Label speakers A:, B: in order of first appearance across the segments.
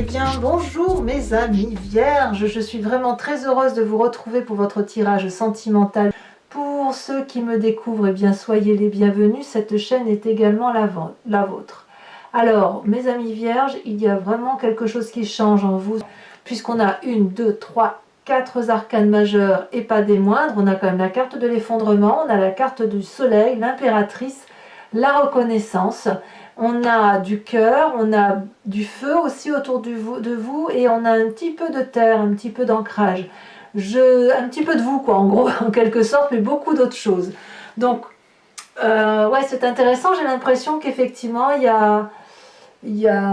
A: Eh bien, bonjour mes amis vierges, je suis vraiment très heureuse de vous retrouver pour votre tirage sentimental. Pour ceux qui me découvrent, eh bien, soyez les bienvenus, cette chaîne est également la vôtre. Alors, mes amis vierges, il y a vraiment quelque chose qui change en vous, puisqu'on a 1, 2, 3, 4 arcanes majeurs et pas des moindres. On a quand même la carte de l'effondrement, on a la carte du soleil, l'impératrice, la reconnaissance. On a du cœur, on a du feu aussi autour de vous et on a un petit peu de terre, un petit peu d'ancrage. Un petit peu de vous, quoi, en gros, en quelque sorte, mais beaucoup d'autres choses. Donc, ouais, c'est intéressant. J'ai l'impression qu'effectivement, il y a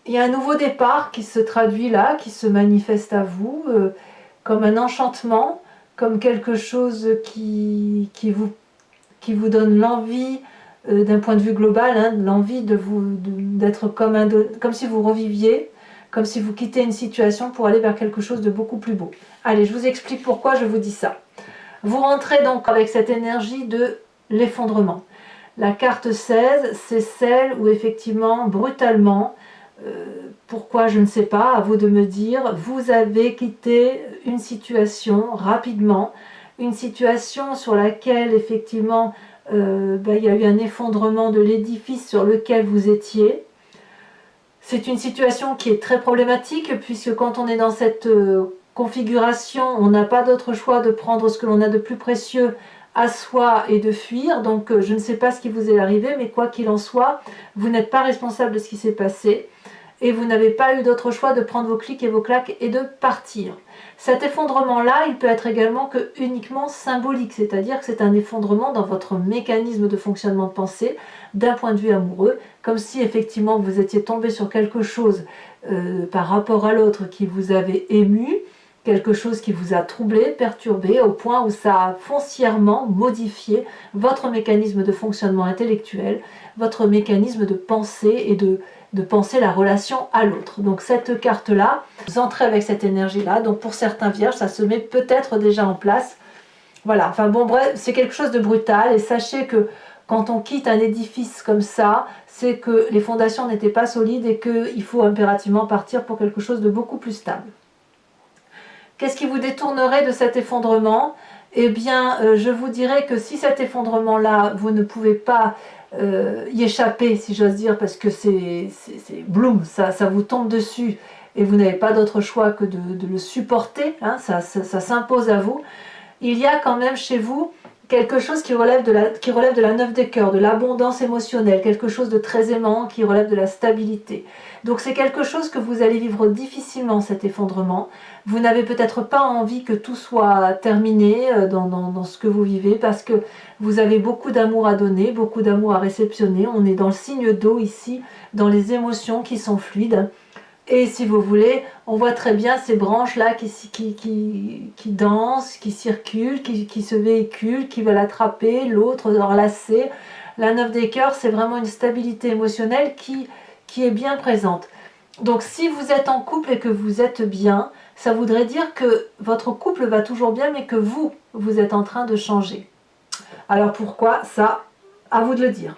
A: un nouveau départ qui se traduit là, qui se manifeste à vous, comme un enchantement, comme quelque chose qui vous donne l'envie, d'un point de vue global, hein, l'envie d'être comme si vous reviviez, comme si vous quittez une situation pour aller vers quelque chose de beaucoup plus beau. Allez, je vous explique pourquoi je vous dis ça. Vous rentrez donc avec cette énergie de l'effondrement. La carte 16, c'est celle où effectivement, brutalement, pourquoi je ne sais pas, à vous de me dire, vous avez quitté une situation rapidement, une situation sur laquelle effectivement il y a eu un effondrement de l'édifice sur lequel vous étiez. C'est une situation qui est très problématique puisque quand on est dans cette configuration, on n'a pas d'autre choix de prendre ce que l'on a de plus précieux à soi et de fuir. Donc je ne sais pas ce qui vous est arrivé, mais quoi qu'il en soit, vous n'êtes pas responsable de ce qui s'est passé. Et vous n'avez pas eu d'autre choix de prendre vos clics et vos claques et de partir. Cet effondrement-là, il peut être également que uniquement symbolique, c'est-à-dire que c'est un effondrement dans votre mécanisme de fonctionnement de pensée, d'un point de vue amoureux, comme si effectivement vous étiez tombé sur quelque chose par rapport à l'autre qui vous avait ému, quelque chose qui vous a troublé, perturbé, au point où ça a foncièrement modifié votre mécanisme de fonctionnement intellectuel, votre mécanisme de pensée et de penser la relation à l'autre. Donc cette carte-là, vous entrez avec cette énergie-là, donc pour certains vierges, ça se met peut-être déjà en place. Voilà, enfin bon, bref, c'est quelque chose de brutal, et sachez que quand on quitte un édifice comme ça, c'est que les fondations n'étaient pas solides et qu'il faut impérativement partir pour quelque chose de beaucoup plus stable. Qu'est-ce qui vous détournerait de cet effondrement? Eh bien, je vous dirais que si cet effondrement-là, vous ne pouvez pas y échapper, si j'ose dire, parce que c'est bloom, ça vous tombe dessus et vous n'avez pas d'autre choix que de le supporter, hein, ça s'impose à vous. Il y a quand même chez vous quelque chose qui relève de la 9 des cœurs, de l'abondance émotionnelle, quelque chose de très aimant qui relève de la stabilité. Donc c'est quelque chose que vous allez vivre difficilement, cet effondrement. Vous n'avez peut-être pas envie que tout soit terminé dans ce que vous vivez, parce que vous avez beaucoup d'amour à donner, beaucoup d'amour à réceptionner. On est dans le signe d'eau ici, dans les émotions qui sont fluides. Et si vous voulez, on voit très bien ces branches-là qui dansent, qui circulent, qui se véhiculent, qui veulent attraper l'autre, enlacer. La 9 des cœurs, c'est vraiment une stabilité émotionnelle qui est bien présente. Donc si vous êtes en couple et que vous êtes bien, ça voudrait dire que votre couple va toujours bien, mais que vous êtes en train de changer. Alors pourquoi ça? À vous de le dire.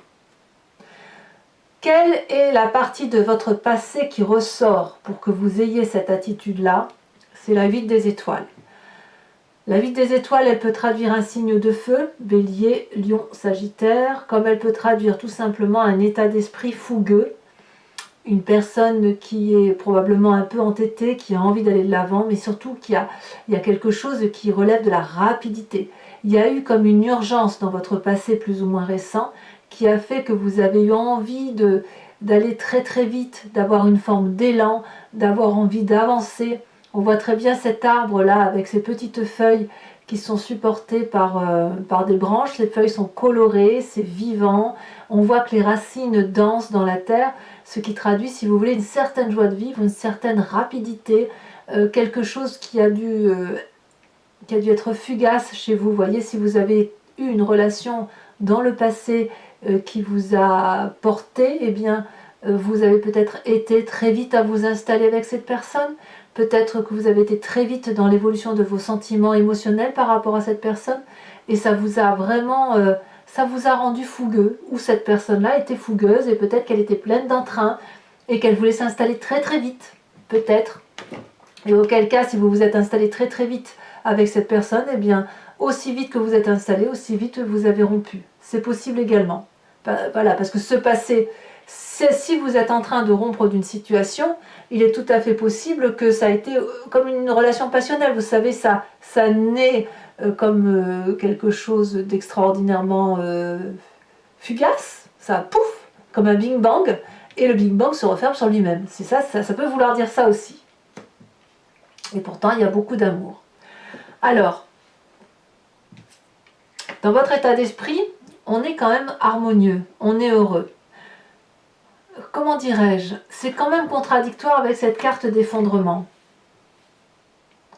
A: Quelle est la partie de votre passé qui ressort pour que vous ayez cette attitude-là? C'est la 8 des étoiles. La 8 des étoiles, elle peut traduire un signe de feu, Bélier, Lion, Sagittaire, comme elle peut traduire tout simplement un état d'esprit fougueux, une personne qui est probablement un peu entêtée, qui a envie d'aller de l'avant, mais surtout il y a quelque chose qui relève de la rapidité. Il y a eu comme une urgence dans votre passé plus ou moins récent, qui a fait que vous avez eu envie d'aller très très vite, d'avoir une forme d'élan, d'avoir envie d'avancer. On voit très bien cet arbre là avec ses petites feuilles qui sont supportées par des branches. Les feuilles sont colorées, c'est vivant. On voit que les racines dansent dans la terre, ce qui traduit, si vous voulez, une certaine joie de vivre, une certaine rapidité, quelque chose qui a dû être fugace chez vous. Vous voyez, si vous avez eu une relation dans le passé qui vous a porté, eh bien, vous avez peut-être été très vite à vous installer avec cette personne. Peut-être que vous avez été très vite dans l'évolution de vos sentiments émotionnels par rapport à cette personne. Et ça vous a vraiment... ça vous a rendu fougueux. Ou cette personne-là était fougueuse et peut-être qu'elle était pleine d'entrain. et qu'elle voulait s'installer très très vite, peut-être. Et auquel cas, si vous vous êtes installé très très vite avec cette personne, eh bien, aussi vite que vous êtes installé, aussi vite vous avez rompu. C'est possible également. Voilà, parce que ce passé, si vous êtes en train de rompre d'une situation, il est tout à fait possible que ça a été comme une relation passionnelle. Vous savez, ça naît comme quelque chose d'extraordinairement fugace, ça pouf, comme un Big Bang, et le Big Bang se referme sur lui-même. C'est ça peut vouloir dire ça aussi. Et pourtant, il y a beaucoup d'amour. Alors, dans votre état d'esprit, on est quand même harmonieux, on est heureux. Comment dirais-je? C'est quand même contradictoire avec cette carte d'effondrement.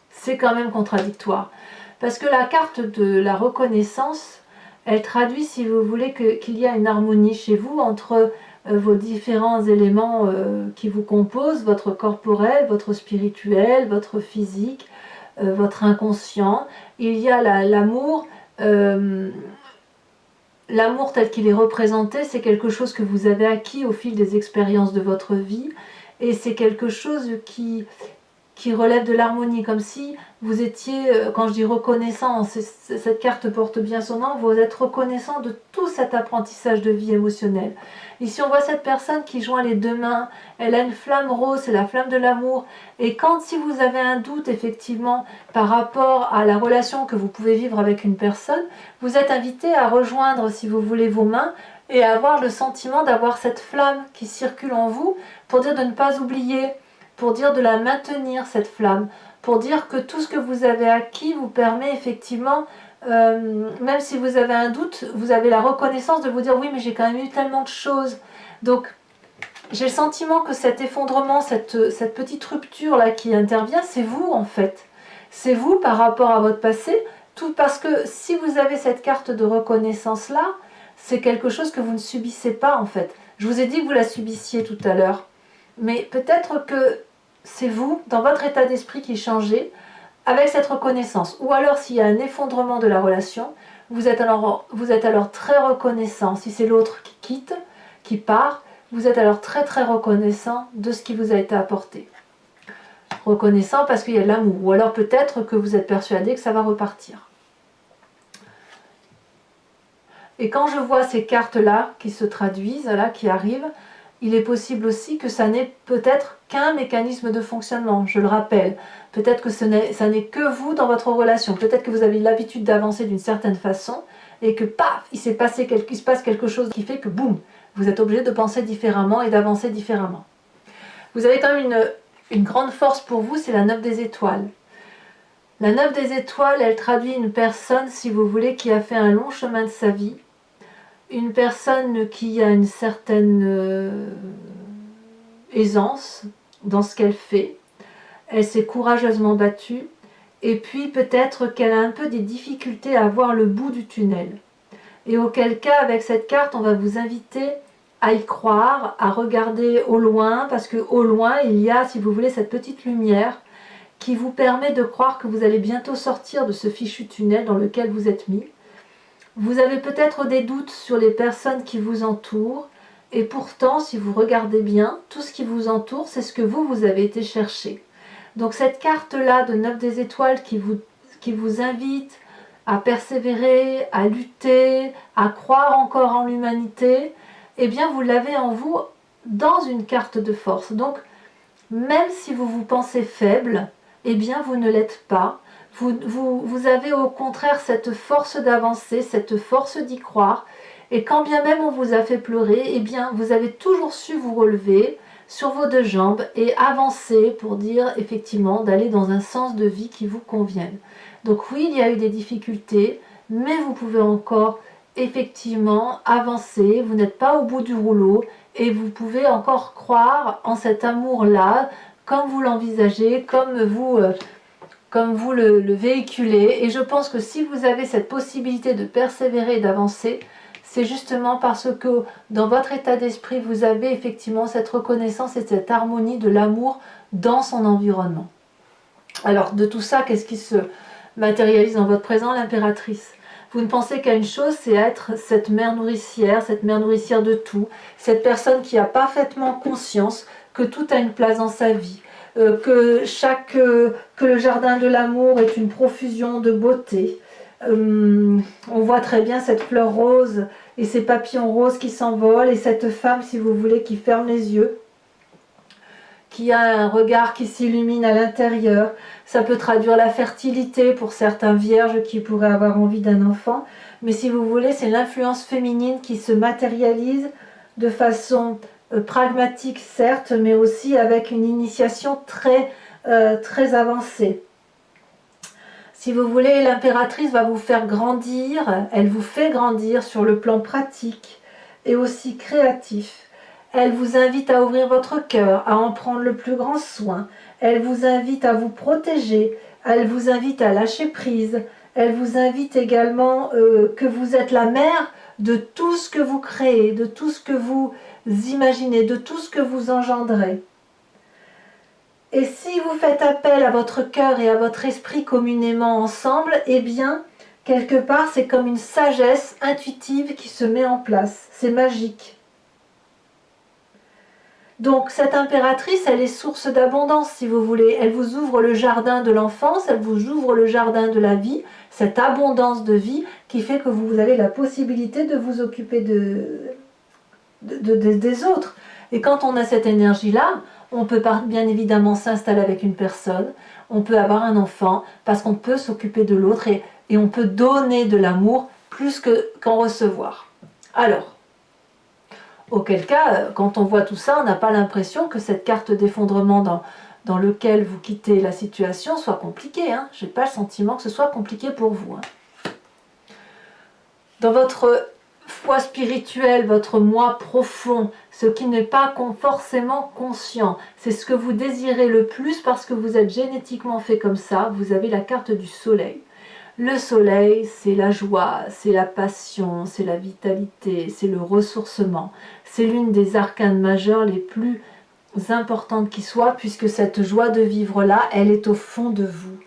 A: C'est quand même contradictoire. Parce que la carte de la reconnaissance, elle traduit, si vous voulez, qu'il y a une harmonie chez vous entre vos différents éléments qui vous composent, votre corporel, votre spirituel, votre physique, votre inconscient. Il y a l'amour. L'amour tel qu'il est représenté, c'est quelque chose que vous avez acquis au fil des expériences de votre vie, et c'est quelque chose qui relève de l'harmonie, comme si vous étiez, quand je dis reconnaissant, cette carte porte bien son nom, vous êtes reconnaissant de tout cet apprentissage de vie émotionnelle. Ici on voit cette personne qui joint les deux mains, elle a une flamme rose, c'est la flamme de l'amour, et si vous avez un doute effectivement par rapport à la relation que vous pouvez vivre avec une personne, vous êtes invité à rejoindre, si vous voulez, vos mains, et à avoir le sentiment d'avoir cette flamme qui circule en vous, pour dire de ne pas oublier, pour dire de la maintenir, cette flamme, pour dire que tout ce que vous avez acquis vous permet effectivement, même si vous avez un doute, vous avez la reconnaissance de vous dire oui mais j'ai quand même eu tellement de choses. Donc j'ai le sentiment que cet effondrement, cette petite rupture là qui intervient, c'est vous en fait. C'est vous par rapport à votre passé, tout parce que si vous avez cette carte de reconnaissance là, c'est quelque chose que vous ne subissez pas en fait. Je vous ai dit que vous la subissiez tout à l'heure. Mais peut-être que c'est vous, dans votre état d'esprit, qui changez avec cette reconnaissance. Ou alors, s'il y a un effondrement de la relation, vous êtes alors très reconnaissant. Si c'est l'autre qui quitte, qui part, vous êtes alors très très reconnaissant de ce qui vous a été apporté. Reconnaissant parce qu'il y a de l'amour. Ou alors peut-être que vous êtes persuadé que ça va repartir. Et quand je vois ces cartes-là qui se traduisent, là, qui arrivent, il est possible aussi que ça n'est peut-être qu'un mécanisme de fonctionnement, je le rappelle. Peut-être que ça n'est que vous dans votre relation. Peut-être que vous avez l'habitude d'avancer d'une certaine façon et que paf, il se passe quelque chose qui fait que boum, vous êtes obligé de penser différemment et d'avancer différemment. Vous avez quand même une grande force pour vous, c'est la 9 des étoiles. La 9 des étoiles, elle traduit une personne, si vous voulez, qui a fait un long chemin de sa vie. Une personne qui a une certaine aisance dans ce qu'elle fait. Elle s'est courageusement battue. Et puis peut-être qu'elle a un peu des difficultés à voir le bout du tunnel. Et auquel cas, avec cette carte, on va vous inviter à y croire, à regarder au loin, parce qu'au loin, il y a, si vous voulez, cette petite lumière qui vous permet de croire que vous allez bientôt sortir de ce fichu tunnel dans lequel vous êtes mis. Vous avez peut-être des doutes sur les personnes qui vous entourent, et pourtant, si vous regardez bien, tout ce qui vous entoure, c'est ce que vous avez été chercher. Donc cette carte-là de 9 des étoiles qui vous invite à persévérer, à lutter, à croire encore en l'humanité, eh bien vous l'avez en vous dans une carte de force. Donc, même si vous vous pensez faible, eh bien vous ne l'êtes pas. Vous avez au contraire cette force d'avancer, cette force d'y croire. Et quand bien même on vous a fait pleurer, eh bien vous avez toujours su vous relever sur vos deux jambes et avancer pour dire effectivement d'aller dans un sens de vie qui vous convienne. Donc oui, il y a eu des difficultés, mais vous pouvez encore effectivement avancer. Vous n'êtes pas au bout du rouleau et vous pouvez encore croire en cet amour-là, comme vous l'envisagez, comme vous le véhiculez. Et je pense que si vous avez cette possibilité de persévérer et d'avancer, c'est justement parce que dans votre état d'esprit, vous avez effectivement cette reconnaissance et cette harmonie de l'amour dans son environnement. Alors de tout ça, qu'est-ce qui se matérialise dans votre présent? L'impératrice. Vous ne pensez qu'à une chose, c'est être cette mère nourricière de tout, cette personne qui a parfaitement conscience que tout a une place dans sa vie, que le jardin de l'amour est une profusion de beauté. On voit très bien cette fleur rose et ces papillons roses qui s'envolent et cette femme, si vous voulez, qui ferme les yeux, qui a un regard qui s'illumine à l'intérieur. Ça peut traduire la fertilité pour certains vierges qui pourraient avoir envie d'un enfant. Mais si vous voulez, c'est l'influence féminine qui se matérialise de façon pragmatique, certes, mais aussi avec une initiation très avancée. Si vous voulez, l'impératrice va vous faire grandir, elle vous fait grandir sur le plan pratique et aussi créatif. Elle vous invite à ouvrir votre cœur, à en prendre le plus grand soin. Elle vous invite à vous protéger. Elle vous invite à lâcher prise. Elle vous invite également que vous êtes la mère de tout ce que vous créez, de tout ce que vous imaginez, de tout ce que vous engendrez. Et si vous faites appel à votre cœur et à votre esprit communément ensemble, eh bien, quelque part, c'est comme une sagesse intuitive qui se met en place. C'est magique. Donc cette impératrice, elle est source d'abondance, si vous voulez. Elle vous ouvre le jardin de l'enfance, elle vous ouvre le jardin de la vie, cette abondance de vie qui fait que vous avez la possibilité de vous occuper des autres. Et quand on a cette énergie-là, on peut bien évidemment s'installer avec une personne, on peut avoir un enfant, parce qu'on peut s'occuper de l'autre et on peut donner de l'amour plus qu'en recevoir. Alors, auquel cas, quand on voit tout ça, on n'a pas l'impression que cette carte d'effondrement dans lequel vous quittez la situation soit compliquée. Hein. Je n'ai pas le sentiment que ce soit compliqué pour vous. Hein. Dans votre foi spirituelle, votre moi profond, ce qui n'est pas forcément conscient, c'est ce que vous désirez le plus parce que vous êtes génétiquement fait comme ça, vous avez la carte du soleil. Le soleil, c'est la joie, c'est la passion, c'est la vitalité, c'est le ressourcement. C'est l'une des arcanes majeures les plus importantes qui soient, puisque cette joie de vivre-là, elle est au fond de vous.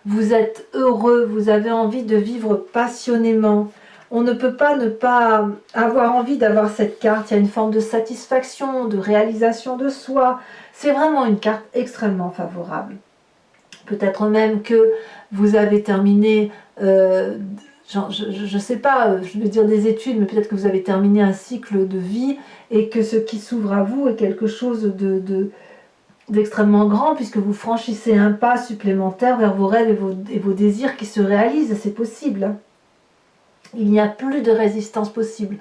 A: Vous êtes heureux, vous avez envie de vivre passionnément. On ne peut pas ne pas avoir envie d'avoir cette carte. Il y a une forme de satisfaction, de réalisation de soi. C'est vraiment une carte extrêmement favorable. Peut-être même que vous avez terminé, je ne sais pas, je vais dire des études, mais peut-être que vous avez terminé un cycle de vie et que ce qui s'ouvre à vous est quelque chose d'extrêmement grand puisque vous franchissez un pas supplémentaire vers vos rêves et vos désirs qui se réalisent. C'est possible. Il n'y a plus de résistance possible,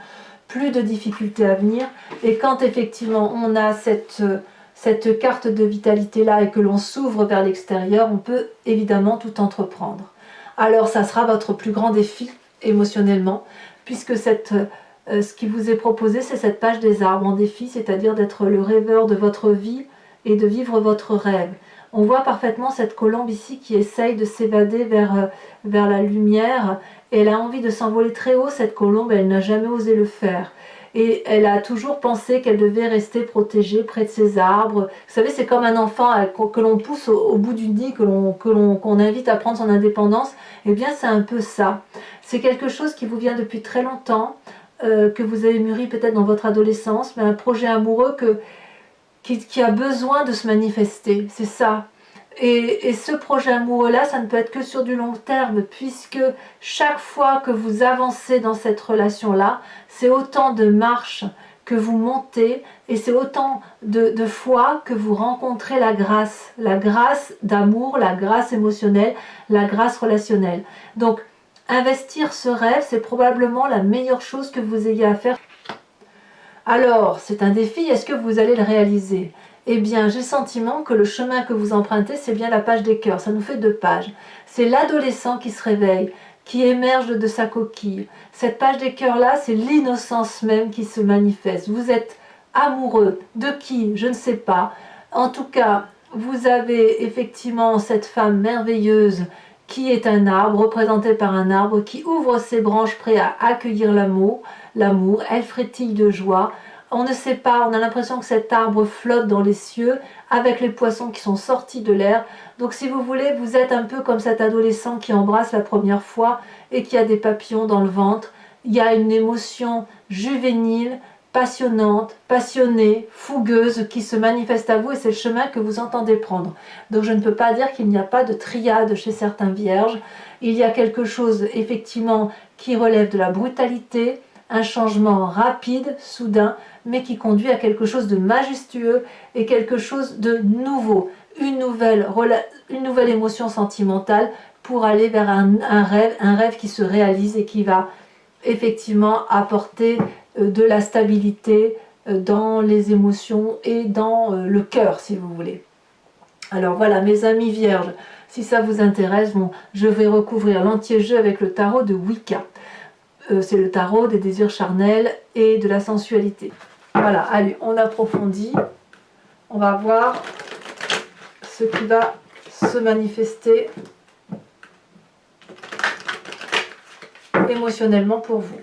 A: plus de difficultés à venir. Et quand effectivement on a cette carte de vitalité là et que l'on s'ouvre vers l'extérieur, on peut évidemment tout entreprendre. Alors ça sera votre plus grand défi émotionnellement, puisque ce qui vous est proposé, c'est cette page des arbres en défi, c'est-à-dire d'être le rêveur de votre vie et de vivre votre rêve. On voit parfaitement cette colombe ici qui essaye de s'évader vers la lumière, et elle a envie de s'envoler très haut, cette colombe, elle n'a jamais osé le faire. Et elle a toujours pensé qu'elle devait rester protégée près de ces arbres. Vous savez, c'est comme un enfant que l'on pousse au bout du nid, qu'on invite à prendre son indépendance. Eh bien, c'est un peu ça. C'est quelque chose qui vous vient depuis très longtemps, que vous avez mûri peut-être dans votre adolescence, mais un projet amoureux qui a besoin de se manifester. C'est ça. Et ce projet amoureux-là, ça ne peut être que sur du long terme, puisque chaque fois que vous avancez dans cette relation-là, c'est autant de marches que vous montez, et c'est autant de fois que vous rencontrez la grâce d'amour, la grâce émotionnelle, la grâce relationnelle. Donc, investir ce rêve, c'est probablement la meilleure chose que vous ayez à faire. Alors, c'est un défi, est-ce que vous allez le réaliser ? Eh bien, j'ai le sentiment que le chemin que vous empruntez, c'est bien la page des cœurs. Ça nous fait 2 pages. C'est l'adolescent qui se réveille, qui émerge de sa coquille. Cette page des cœurs-là, c'est l'innocence même qui se manifeste. Vous êtes amoureux. De qui? Je ne sais pas. En tout cas, vous avez effectivement cette femme merveilleuse qui est un arbre, représenté par un arbre, qui ouvre ses branches prêt à accueillir l'amour. Elle frétille de joie. On ne sait pas, on a l'impression que cet arbre flotte dans les cieux avec les poissons qui sont sortis de l'air. Donc si vous voulez, vous êtes un peu comme cet adolescent qui embrasse la première fois et qui a des papillons dans le ventre. Il y a une émotion juvénile passionnante, passionnée, fougueuse qui se manifeste à vous et c'est le chemin que vous entendez prendre. Donc je ne peux pas dire qu'il n'y a pas de triade chez certains vierges. Il y a quelque chose effectivement qui relève de la brutalité, un changement rapide, soudain, mais qui conduit à quelque chose de majestueux et quelque chose de nouveau, une nouvelle émotion sentimentale pour aller vers un rêve qui se réalise et qui va effectivement apporter de la stabilité dans les émotions et dans le cœur, si vous voulez. Alors voilà, mes amis vierges, si ça vous intéresse, bon, je vais recouvrir l'entier jeu avec le tarot de Wicca. C'est le tarot des désirs charnels et de la sensualité. Voilà, allez, on approfondit. On va voir ce qui va se manifester émotionnellement pour vous.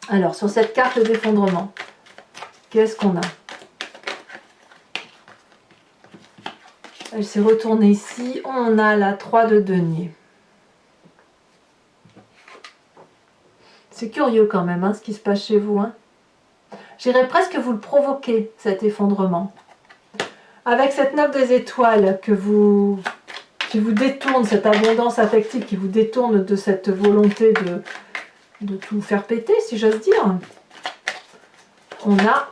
A: Alors, sur cette carte d'effondrement, qu'est-ce qu'on a? Elle s'est retournée ici. On a la 3 de denier. C'est curieux quand même, hein, ce qui se passe chez vous. Hein. J'irais presque vous le provoquer, cet effondrement. Avec cette 9 des étoiles qui vous détourne, cette abondance affective qui vous détourne de cette volonté de tout faire péter, si j'ose dire, on a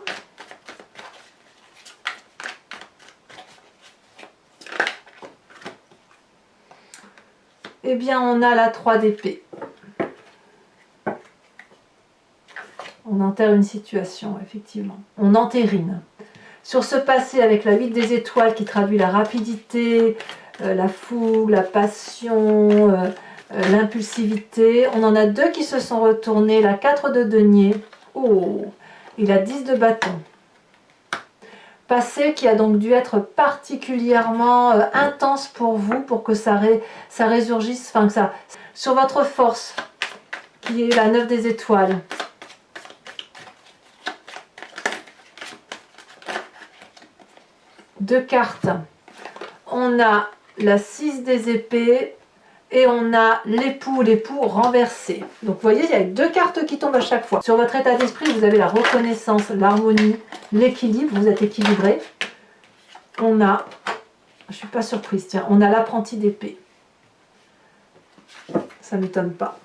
A: on a la 3 d'épée. On enterre une situation, effectivement. On entérine. Sur ce passé avec la 8 des étoiles qui traduit la rapidité, la fougue, la passion, l'impulsivité. On en a 2 qui se sont retournés. La 4 de denier. Oh, et la 10 de bâton. Passé qui a donc dû être particulièrement intense pour vous, pour que ça résurgisse, enfin que ça... Sur votre force, qui est la 9 des étoiles. Deux cartes. On a la 6 des épées et on a l'époux renversé. Donc vous voyez, il y a 2 cartes qui tombent à chaque fois. Sur votre état d'esprit, vous avez la reconnaissance, l'harmonie, l'équilibre, vous êtes équilibré. On a, je ne suis pas surprise, tiens, on a l'apprenti d'épée. Ça ne m'étonne pas.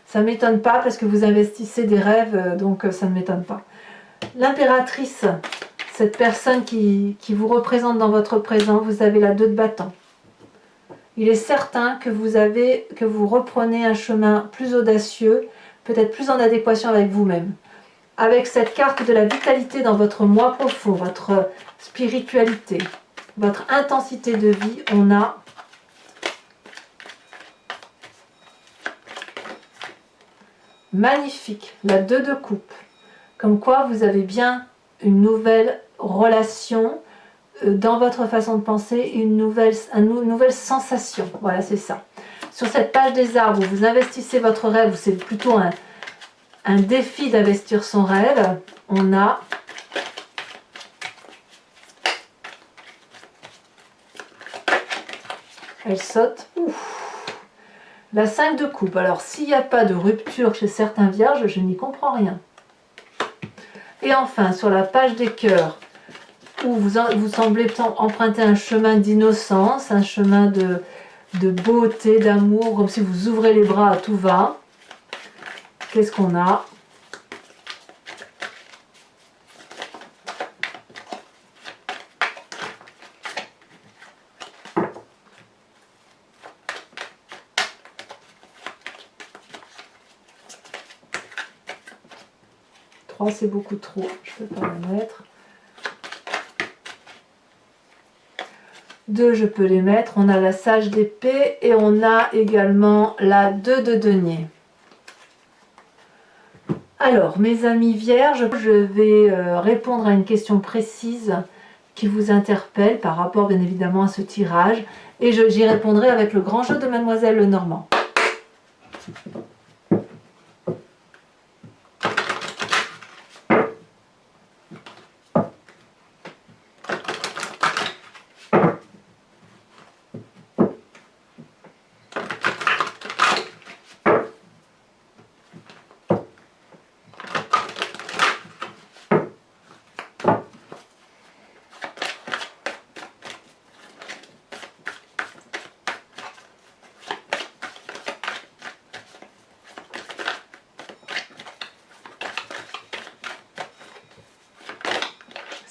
A: Ça ne m'étonne pas parce que vous investissez des rêves, donc ça ne m'étonne pas. L'impératrice, cette personne qui vous représente dans votre présent, vous avez la 2 de bâton. Il est certain que vous reprenez un chemin plus audacieux, peut-être plus en adéquation avec vous-même. Avec cette carte de la vitalité dans votre moi profond, votre spiritualité, votre intensité de vie, on a magnifique, la 2 de coupe. Comme quoi vous avez bien une nouvelle relation dans votre façon de penser, une nouvelle sensation. Voilà, c'est ça. Sur cette page des arbres, vous investissez votre rêve, c'est plutôt un défi d'investir son rêve. On a elle saute. Ouf. La 5 de coupe. Alors, s'il n'y a pas de rupture chez certains vierges, je n'y comprends rien. Et enfin, sur la page des cœurs, où vous semblez emprunter un chemin d'innocence, un chemin de beauté, d'amour, comme si vous ouvrez les bras à tout va. Qu'est-ce qu'on a? C'est beaucoup trop, je ne peux pas le mettre. 2, je peux les mettre. On a la sage d'épée et on a également la 2 de denier. Alors, mes amis vierges, je vais répondre à une question précise qui vous interpelle par rapport bien évidemment à ce tirage. Et j'y répondrai avec le grand jeu de Mademoiselle Lenormand.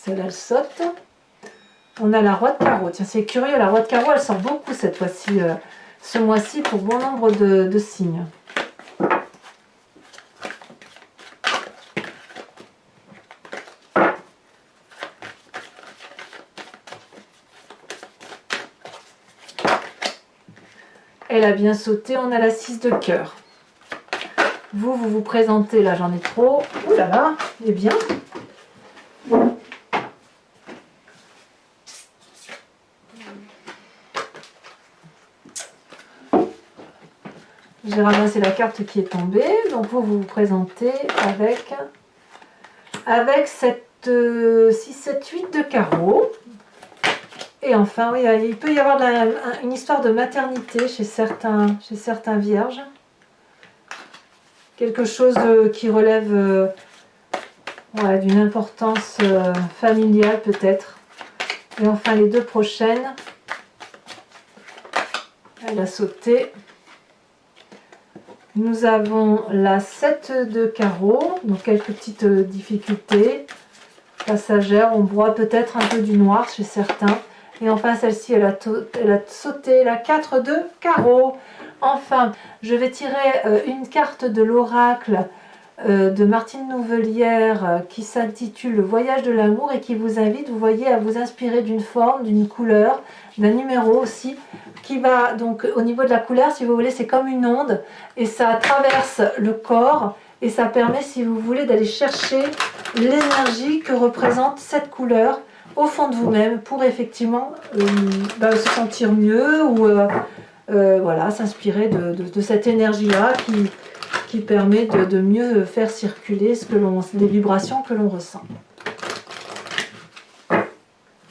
A: Celle-là, elle saute. On a la Roi de carreau. Tiens, c'est curieux, la Roi de carreau, elle sort beaucoup cette fois-ci, ce mois-ci, pour bon nombre de signes. Elle a bien sauté, on a la 6 de cœur. Vous vous présentez, là j'en ai trop. Ouh là là, il est bien. J'ai ramassé la carte qui est tombée. Donc vous vous présentez avec cette 6, 7, 8 de carreau. Et enfin, oui, il peut y avoir une histoire de maternité chez certains vierges. Quelque chose qui relève voilà, d'une importance familiale peut-être. Et enfin, les deux prochaines. Elle a sauté. Nous avons la 7 de carreau, donc quelques petites difficultés passagères. On voit peut-être un peu du noir chez certains. Et enfin, celle-ci, elle a sauté la 4 de carreau. Enfin, je vais tirer une carte de l'oracle de Martine Nouvelière qui s'intitule Le voyage de l'amour et qui vous invite, vous voyez, à vous inspirer d'une forme, d'une couleur, d'un numéro aussi, qui va donc au niveau de la couleur, si vous voulez, c'est comme une onde et ça traverse le corps et ça permet, si vous voulez, d'aller chercher l'énergie que représente cette couleur au fond de vous-même pour effectivement se sentir mieux ou voilà, s'inspirer de cette énergie-là qui permet de mieux faire circuler les vibrations que l'on ressent.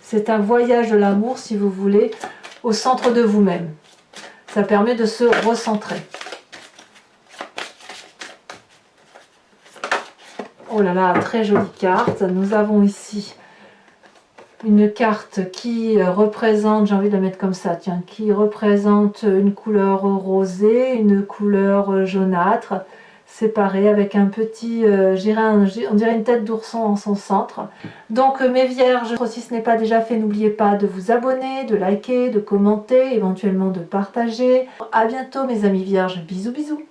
A: C'est un voyage de l'amour, si vous voulez, au centre de vous-même. Ça permet de se recentrer. Oh là là, très jolie carte. Nous avons ici une carte qui représente, j'ai envie de la mettre comme ça, tiens, qui représente une couleur rosée, une couleur jaunâtre, séparée avec un petit, on dirait une tête d'ourson en son centre. Donc mes vierges, si ce n'est pas déjà fait, n'oubliez pas de vous abonner, de liker, de commenter, éventuellement de partager. À bientôt mes amis vierges, bisous bisous.